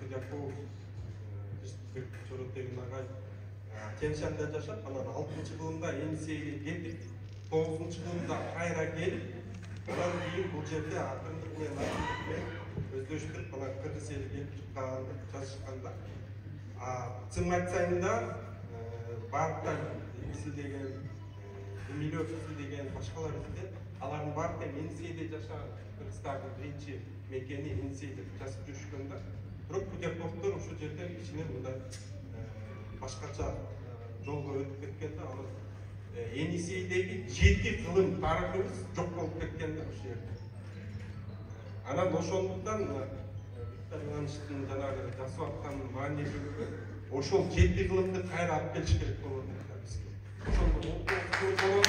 Худяков Жорот деген агай Тянь-Шаньда жашап, анан 6-кылымда Енисейге келдик. 9-кылымда кайра келип, анан кийин бул жерде акырындык менен өздөштүрүп, анан кыргыз эли келип чыкканды жазышканда. Чын айтсаң да, бардык изилдеген, Эмилиев изилдеген башкалар изилдеген, алардын бардыгы Енисейде жашаган, Кыргыздагы биринчи мекени Енисейде жасап жүрүшкөндө. Бирок Худяковдор ушул жерде кичине мындай башкача жолго өтүп кеткен да, ал Енисейдеги 7 кылым тарыхыбыз жок болуп кеткен да ушул жерде. Анан ошондуктан Виктор Ивановичтин жанагы жасап аткан маанилүүлүгү ошол 7 кылымды кайра алып келиш керек болот да бизге. Ошондо болот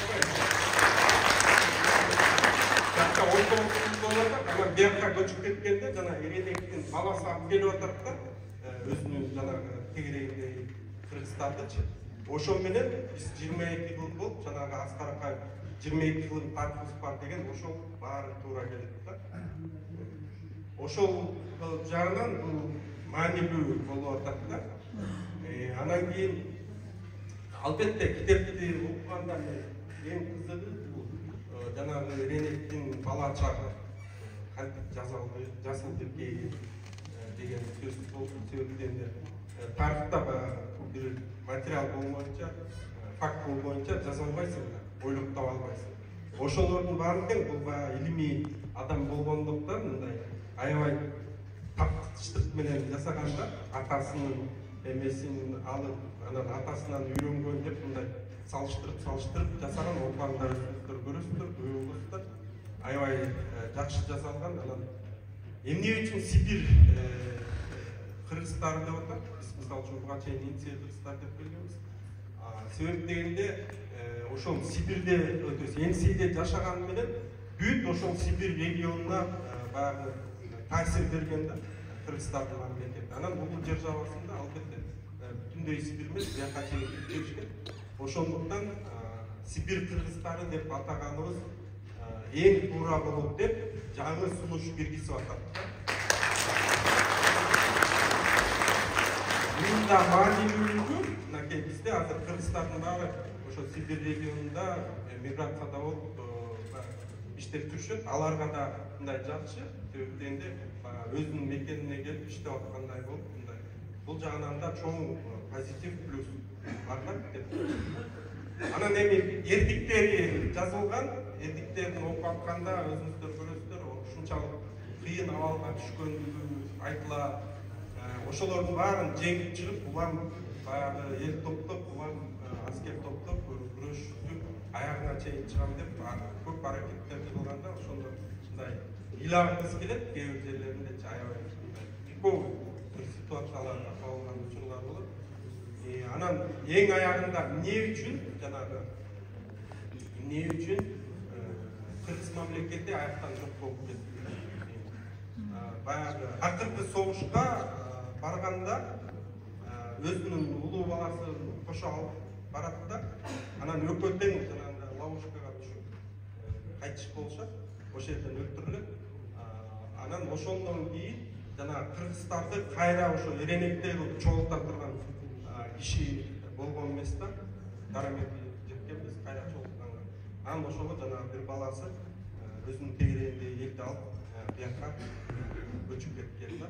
анан бияка көчүп кеткенде жана Эренектин баласы алып келип атат да, өзүнүн жанагы тегерегиндеги кыргыздардычы. Ошол менен биз 22 кылым болуп, жанагы Аскар Акаев 22 кылым тарыхыбыз бар деген ошол баары туура келет да. Ошол жагынан бул маанилүү болуп атат да. Анан кийин албетте китепти окуганда эң кызыгы бул жанагы Эренектин бала чагы кантип жазылды деген сөз болду. Себептен тарыхта бир материал болмойнча, факт болмойнча жаза албайсың да, ойлоп таба албайсың. Ошолордун баардыгы бул илимий адам болгондуктан мындай аябай таптыштык менен жасаганда атасынын эмесин алып, анан атасынан үйрөнгөн деп мындай салыштырып жасаган окугандар көрөсүздөр, уюлдуктар аябай жакшы жасалган. Анан эмне үчүн Сибирь кыргыздары деп атат? Биз мисалы үчүн буга чейин Енисей кыргыздар деп билебиз. Себеп дегенде ошол Сибирьде, Енисейде жашаган менен бүт ошол Сибирь регионуна баягы таасир берген да кыргыздардын мамлекети. Анан бул жер жабасында албетте бүтүндөй Сибирь эмес, бияка чейин келишкен. Ошондуктан Сибирь кыргыздары деп атаганыбыз эң туура болот деп жаңы сунуш бергизип атат. Мында маанилүүлүгү, мынакей бизде азыр кыргыздардын баары ошо Сибирь регионунда миграцияда болуп иштеп жүрүшөт. Аларга да мындай жакшы, себептенде өзүнүн мекенине келип иштеп аткандай болуп, мындай бул жагынан да чоң позитив плюс бар да деп. Анан эми эрдиктери жазылган, эрдиктерин окуп атканда өзүңүздөр көрөсүздөр, ушунчалык кыйын абалга түшкөндүгү айтылат. Ошолордун баарын жеңип чыгып, улам баягы эл топтоп, улам аскер топтоп күрөшүп аягына чейин чыгам деп көп аракеттерди кылганда, ошондо мындай ыйлагыбыз келет, кээ бир жерлеринде аябай көп бир ситуацияларга кабылган учурлар болот. Анан эң аягында эмне үчүн кыргыз мамлекети аяктан жок болуп кетти? Баягы акыркы согушка барганда өзүнүн улуу баласын кошо алып барат да, анан экөө тең жанагы ловушкага түшүп кайтыш болушат, ошол жерден өлтүрүлөт. Анан ошондон кийин жанагы кыргыздарды кайра ошо Эренекте чогулта турган киши болгон эмес да, дарамети жеткенбиз, кайра чогултканга. Анан ошого жанагы бир баласы өзүнүн тегерегиндеги элди алып бияка көчүп кеткен да.